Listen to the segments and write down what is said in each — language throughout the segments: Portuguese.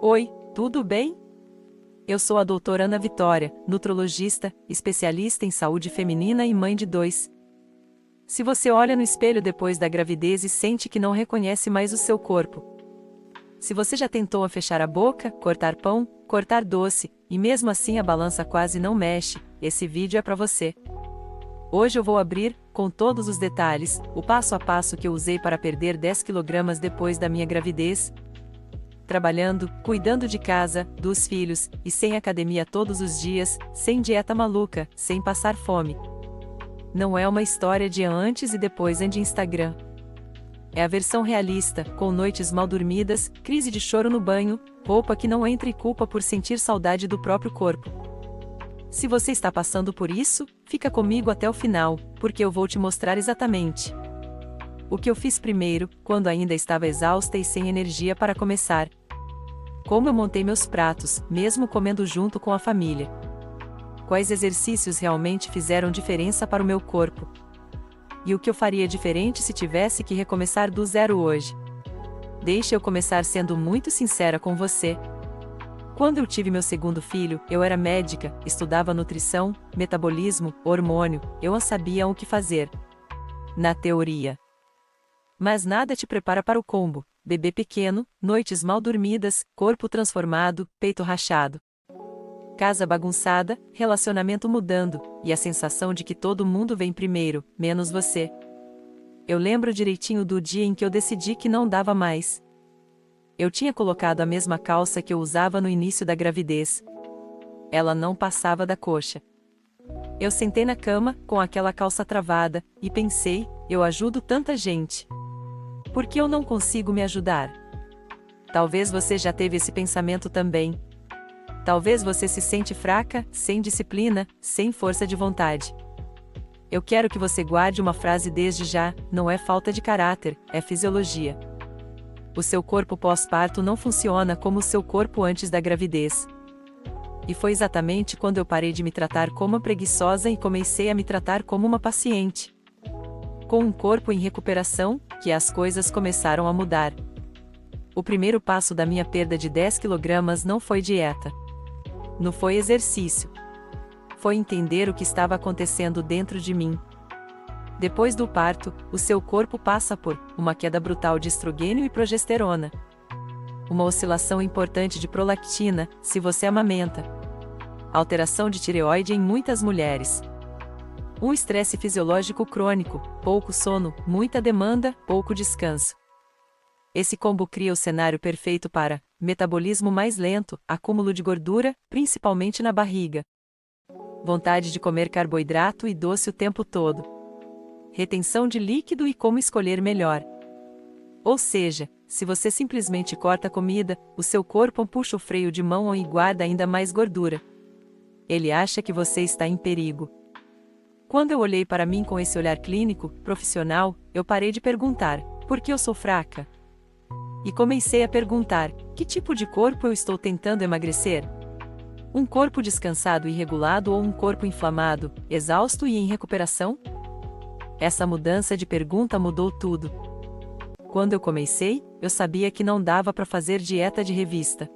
Oi, tudo bem? Eu sou a doutora Ana Vitória, nutrologista, especialista em saúde feminina e mãe de 2. Se você olha no espelho depois da gravidez e sente que não reconhece mais o seu corpo. Se você já tentou fechar a boca, cortar pão, cortar doce, e mesmo assim a balança quase não mexe, esse vídeo é para você. Hoje eu vou abrir, com todos os detalhes, o passo a passo que eu usei para perder 10 kg depois da minha gravidez. Trabalhando, cuidando de casa, dos filhos, e sem academia todos os dias, sem dieta maluca, sem passar fome. Não é uma história de antes e depois de Instagram. É a versão realista, com noites mal dormidas, crise de choro no banho, roupa que não entra e culpa por sentir saudade do próprio corpo. Se você está passando por isso, fica comigo até o final, porque eu vou te mostrar exatamente o que eu fiz primeiro, quando ainda estava exausta e sem energia para começar. Como eu montei meus pratos, mesmo comendo junto com a família. Quais exercícios realmente fizeram diferença para o meu corpo. E o que eu faria diferente se tivesse que recomeçar do zero hoje. Deixa eu começar sendo muito sincera com você. Quando eu tive meu segundo filho, eu era médica, estudava nutrição, metabolismo, hormônio, eu não sabia o que fazer. Na teoria. Mas nada te prepara para o combo: bebê pequeno, noites mal dormidas, corpo transformado, peito rachado. Casa bagunçada, relacionamento mudando, e a sensação de que todo mundo vem primeiro, menos você. Eu lembro direitinho do dia em que eu decidi que não dava mais. Eu tinha colocado a mesma calça que eu usava no início da gravidez. Ela não passava da coxa. Eu sentei na cama, com aquela calça travada, e pensei: eu ajudo tanta gente. Por que eu não consigo me ajudar? Talvez você já teve esse pensamento também. Talvez você se sente fraca, sem disciplina, sem força de vontade. Eu quero que você guarde uma frase desde já: não é falta de caráter, é fisiologia. O seu corpo pós-parto não funciona como o seu corpo antes da gravidez. E foi exatamente quando eu parei de me tratar como uma preguiçosa e comecei a me tratar como uma paciente. Com um corpo em recuperação, que as coisas começaram a mudar. O primeiro passo da minha perda de 10 kg não foi dieta. Não foi exercício. Foi entender o que estava acontecendo dentro de mim. Depois do parto, o seu corpo passa por uma queda brutal de estrogênio e progesterona. Uma oscilação importante de prolactina, se você amamenta. Alteração de tireoide em muitas mulheres. Um estresse fisiológico crônico, pouco sono, muita demanda, pouco descanso. Esse combo cria o cenário perfeito para metabolismo mais lento, acúmulo de gordura, principalmente na barriga. Vontade de comer carboidrato e doce o tempo todo. Retenção de líquido e como escolher melhor. Ou seja, se você simplesmente corta a comida, o seu corpo puxa o freio de mão e guarda ainda mais gordura. Ele acha que você está em perigo. Quando eu olhei para mim com esse olhar clínico, profissional, eu parei de perguntar: por que eu sou fraca? E comecei a perguntar: que tipo de corpo eu estou tentando emagrecer? Um corpo descansado e regulado ou um corpo inflamado, exausto e em recuperação? Essa mudança de pergunta mudou tudo. Quando eu comecei, eu sabia que não dava para fazer dieta de revista.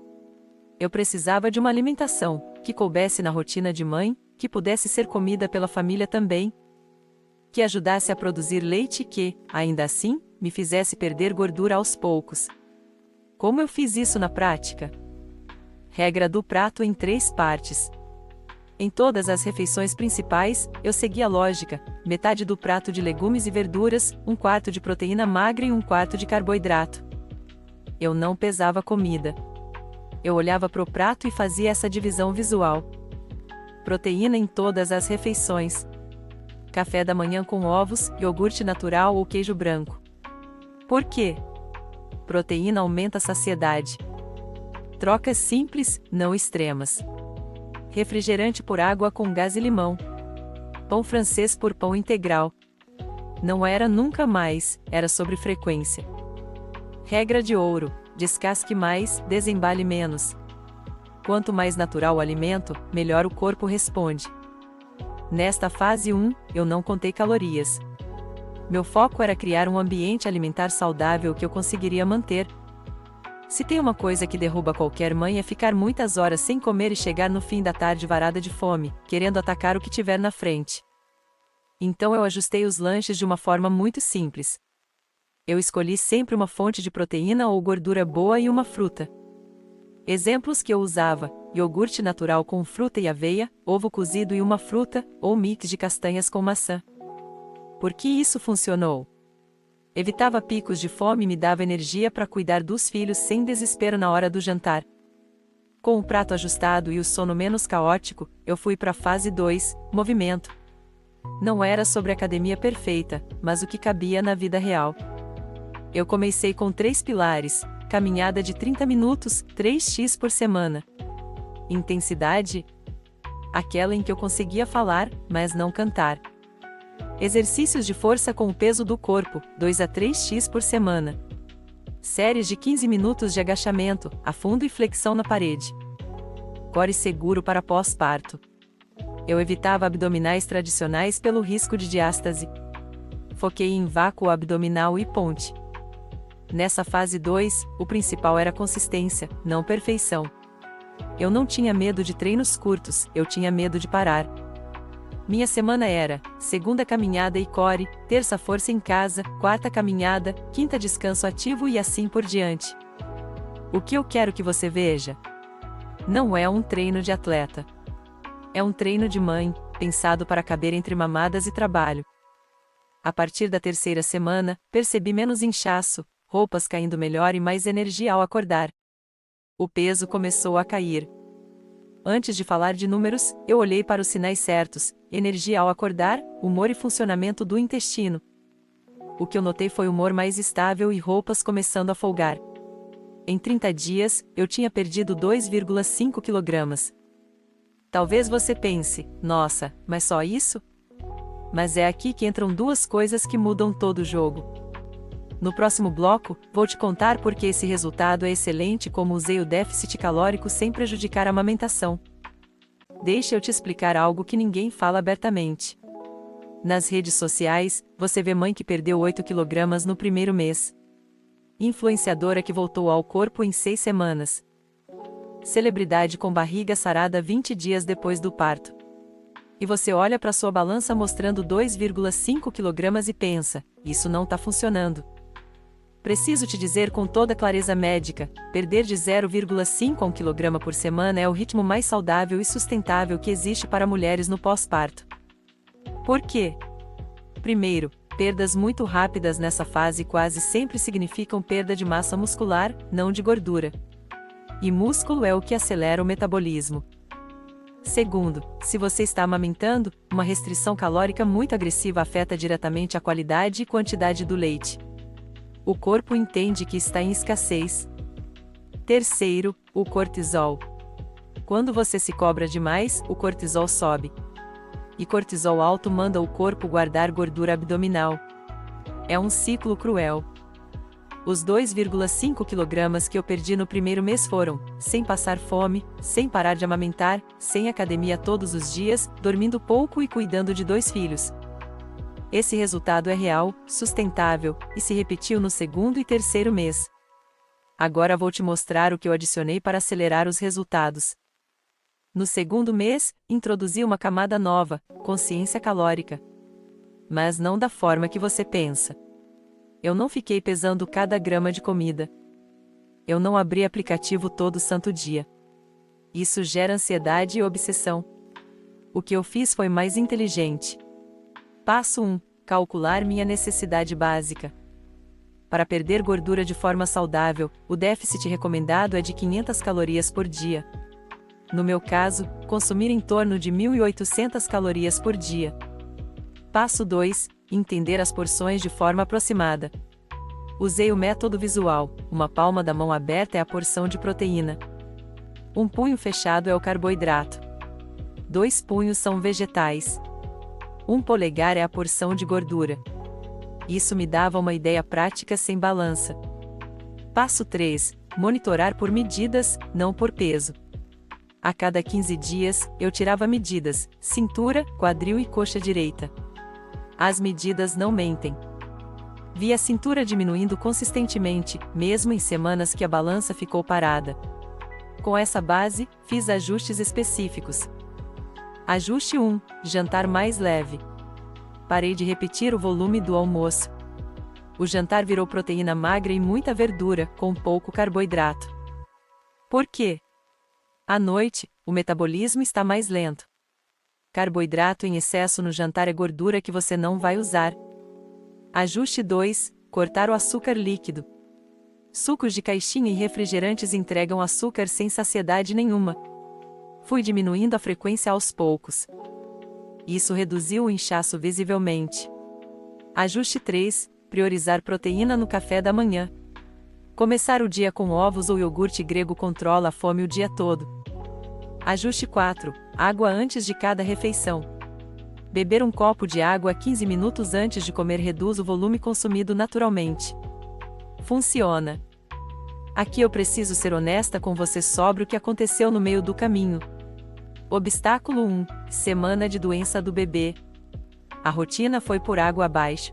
Eu precisava de uma alimentação que coubesse na rotina de mãe, que pudesse ser comida pela família também, que ajudasse a produzir leite e que, ainda assim, me fizesse perder gordura aos poucos. Como eu fiz isso na prática? Regra do prato em 3 partes. Em todas as refeições principais, eu segui a lógica: metade do prato de legumes e verduras, 1/4 de proteína magra e 1/4 de carboidrato. Eu não pesava comida. Eu olhava para o prato e fazia essa divisão visual. Proteína em todas as refeições. Café da manhã com ovos, iogurte natural ou queijo branco. Por quê? Proteína aumenta a saciedade. Trocas simples, não extremas. Refrigerante por água com gás e limão. Pão francês por pão integral. Não era nunca mais, era sobre frequência. Regra de ouro: descasque mais, desembale menos. Quanto mais natural o alimento, melhor o corpo responde. Nesta fase 1, eu não contei calorias. Meu foco era criar um ambiente alimentar saudável que eu conseguiria manter. Se tem uma coisa que derruba qualquer mãe é ficar muitas horas sem comer e chegar no fim da tarde varada de fome, querendo atacar o que tiver na frente. Então eu ajustei os lanches de uma forma muito simples. Eu escolhi sempre uma fonte de proteína ou gordura boa e uma fruta. Exemplos que eu usava: iogurte natural com fruta e aveia, ovo cozido e uma fruta, ou mix de castanhas com maçã. Por que isso funcionou? Evitava picos de fome e me dava energia para cuidar dos filhos sem desespero na hora do jantar. Com o prato ajustado e o sono menos caótico, eu fui para a fase 2, movimento. Não era sobre academia perfeita, mas o que cabia na vida real. Eu comecei com 3 pilares: caminhada de 30 minutos, 3x por semana. Intensidade? Aquela em que eu conseguia falar, mas não cantar. Exercícios de força com o peso do corpo, 2 a 3x por semana. Séries de 15 minutos de agachamento, afundo e flexão na parede. Core seguro para pós-parto. Eu evitava abdominais tradicionais pelo risco de diástase. Foquei em vácuo abdominal e ponte. Nessa fase 2, o principal era consistência, não perfeição. Eu não tinha medo de treinos curtos, eu tinha medo de parar. Minha semana era: segunda caminhada e core, terça força em casa, quarta caminhada, quinta descanso ativo e assim por diante. O que eu quero que você veja? Não é um treino de atleta. É um treino de mãe, pensado para caber entre mamadas e trabalho. A partir da terceira semana, percebi menos inchaço, roupas caindo melhor e mais energia ao acordar. O peso começou a cair. Antes de falar de números, eu olhei para os sinais certos: energia ao acordar, humor e funcionamento do intestino. O que eu notei foi humor mais estável e roupas começando a folgar. Em 30 dias, eu tinha perdido 2,5 kg. Talvez você pense: nossa, mas só isso? Mas é aqui que entram duas coisas que mudam todo o jogo. No próximo bloco, vou te contar por que esse resultado é excelente e como usei o déficit calórico sem prejudicar a amamentação. Deixa eu te explicar algo que ninguém fala abertamente. Nas redes sociais, você vê mãe que perdeu 8 kg no primeiro mês. Influenciadora que voltou ao corpo em 6 semanas. Celebridade com barriga sarada 20 dias depois do parto. E você olha para sua balança mostrando 2,5 kg e pensa: isso não está funcionando. Preciso te dizer com toda clareza médica: perder de 0,5 a 1 kg por semana é o ritmo mais saudável e sustentável que existe para mulheres no pós-parto. Por quê? Primeiro, perdas muito rápidas nessa fase quase sempre significam perda de massa muscular, não de gordura. E músculo é o que acelera o metabolismo. Segundo, se você está amamentando, uma restrição calórica muito agressiva afeta diretamente a qualidade e quantidade do leite. O corpo entende que está em escassez. Terceiro, o cortisol. Quando você se cobra demais, o cortisol sobe. E cortisol alto manda o corpo guardar gordura abdominal. É um ciclo cruel. Os 2,5 kg que eu perdi no primeiro mês foram, sem passar fome, sem parar de amamentar, sem academia todos os dias, dormindo pouco e cuidando de 2 filhos. Esse resultado é real, sustentável, e se repetiu no segundo e terceiro mês. Agora vou te mostrar o que eu adicionei para acelerar os resultados. No segundo mês, introduzi uma camada nova, consciência calórica. Mas não da forma que você pensa. Eu não fiquei pesando cada grama de comida. Eu não abri aplicativo todo santo dia. Isso gera ansiedade e obsessão. O que eu fiz foi mais inteligente. Passo 1. Calcular minha necessidade básica. Para perder gordura de forma saudável, o déficit recomendado é de 500 calorias por dia. No meu caso, consumir em torno de 1.800 calorias por dia. Passo 2. Entender as porções de forma aproximada. Usei o método visual: uma palma da mão aberta é a porção de proteína. Um punho fechado é o carboidrato. 2 punhos são vegetais. 1 polegar é a porção de gordura. Isso me dava uma ideia prática sem balança. Passo 3. Monitorar por medidas, não por peso. A cada 15 dias, eu tirava medidas: cintura, quadril e coxa direita. As medidas não mentem. Vi a cintura diminuindo consistentemente, mesmo em semanas que a balança ficou parada. Com essa base, fiz ajustes específicos. Ajuste 1: jantar mais leve. Parei de repetir o volume do almoço. O jantar virou proteína magra e muita verdura, com pouco carboidrato. Por quê? À noite, o metabolismo está mais lento. Carboidrato em excesso no jantar é gordura que você não vai usar. Ajuste 2: cortar o açúcar líquido. Sucos de caixinha e refrigerantes entregam açúcar sem saciedade nenhuma. Fui diminuindo a frequência aos poucos. Isso reduziu o inchaço visivelmente. Ajuste 3: priorizar proteína no café da manhã. Começar o dia com ovos ou iogurte grego controla a fome o dia todo. Ajuste 4: água antes de cada refeição. Beber um copo de água 15 minutos antes de comer reduz o volume consumido naturalmente. Funciona. Aqui eu preciso ser honesta com você sobre o que aconteceu no meio do caminho. Obstáculo 1: semana de doença do bebê. A rotina foi por água abaixo.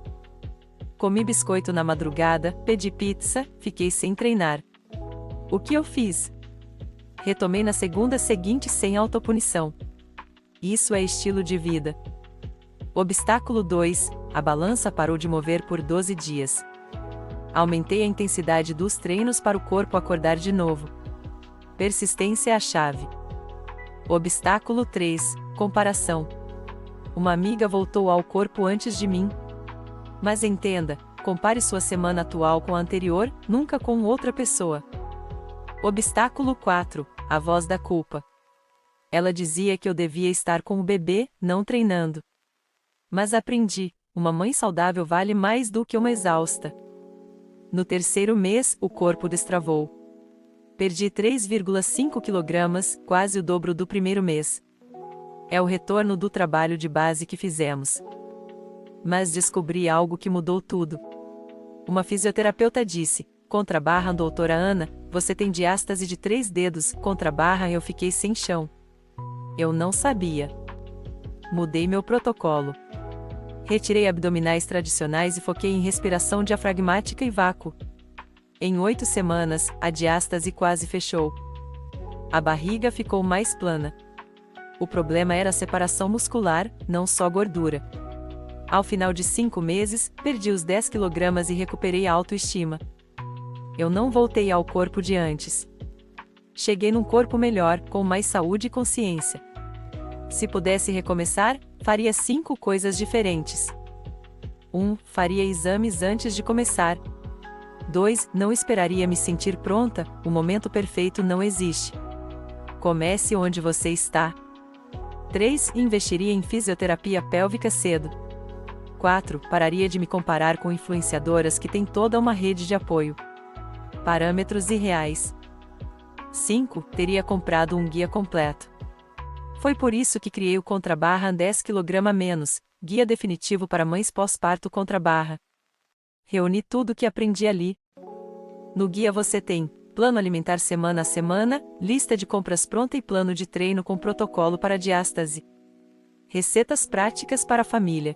Comi biscoito na madrugada, pedi pizza, fiquei sem treinar. O que eu fiz? Retomei na segunda seguinte sem autopunição. Isso é estilo de vida. Obstáculo 2: a balança parou de mover por 12 dias. Aumentei a intensidade dos treinos para o corpo acordar de novo. Persistência é a chave. Obstáculo 3: comparação. Uma amiga voltou ao corpo antes de mim. Mas entenda, compare sua semana atual com a anterior, nunca com outra pessoa. Obstáculo 4: a voz da culpa. Ela dizia que eu devia estar com o bebê, não treinando. Mas aprendi, uma mãe saudável vale mais do que uma exausta. No terceiro mês, o corpo destravou. Perdi 3,5 kg, quase o dobro do primeiro mês. É o retorno do trabalho de base que fizemos. Mas descobri algo que mudou tudo. Uma fisioterapeuta disse: contrabarra, doutora Ana, você tem diástase de 3 dedos, contrabarra, eu fiquei sem chão. Eu não sabia. Mudei meu protocolo. Retirei abdominais tradicionais e foquei em respiração diafragmática e vácuo. Em 8 semanas, a diástase quase fechou. A barriga ficou mais plana. O problema era a separação muscular, não só gordura. Ao final de 5 meses, perdi os 10 kg e recuperei a autoestima. Eu não voltei ao corpo de antes. Cheguei num corpo melhor, com mais saúde e consciência. Se pudesse recomeçar, faria 5 coisas diferentes. 1. Faria exames antes de começar. 2. Não esperaria me sentir pronta, o momento perfeito não existe. Comece onde você está. 3. Investiria em fisioterapia pélvica cedo. 4. Pararia de me comparar com influenciadoras que têm toda uma rede de apoio. Parâmetros irreais. 5. Teria comprado um guia completo. Foi por isso que criei o Contrabarra 10 kg a menos, guia definitivo para mães pós-parto Contrabarra. Reuni tudo o que aprendi ali. No guia você tem plano alimentar semana a semana, lista de compras pronta e plano de treino com protocolo para diástase. Receitas práticas para a família.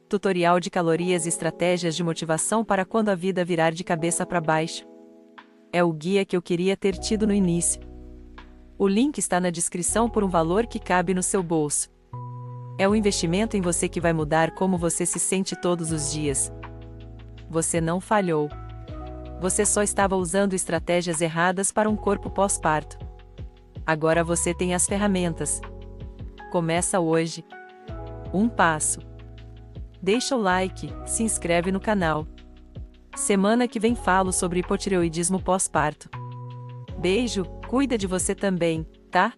Tutorial de calorias e estratégias de motivação para quando a vida virar de cabeça para baixo. É o guia que eu queria ter tido no início. O link está na descrição por um valor que cabe no seu bolso. É o investimento em você que vai mudar como você se sente todos os dias. Você não falhou. Você só estava usando estratégias erradas para um corpo pós-parto. Agora você tem as ferramentas. Começa hoje. Um passo. Deixa o like, se inscreve no canal. Semana que vem falo sobre hipotireoidismo pós-parto. Beijo, cuida de você também, tá?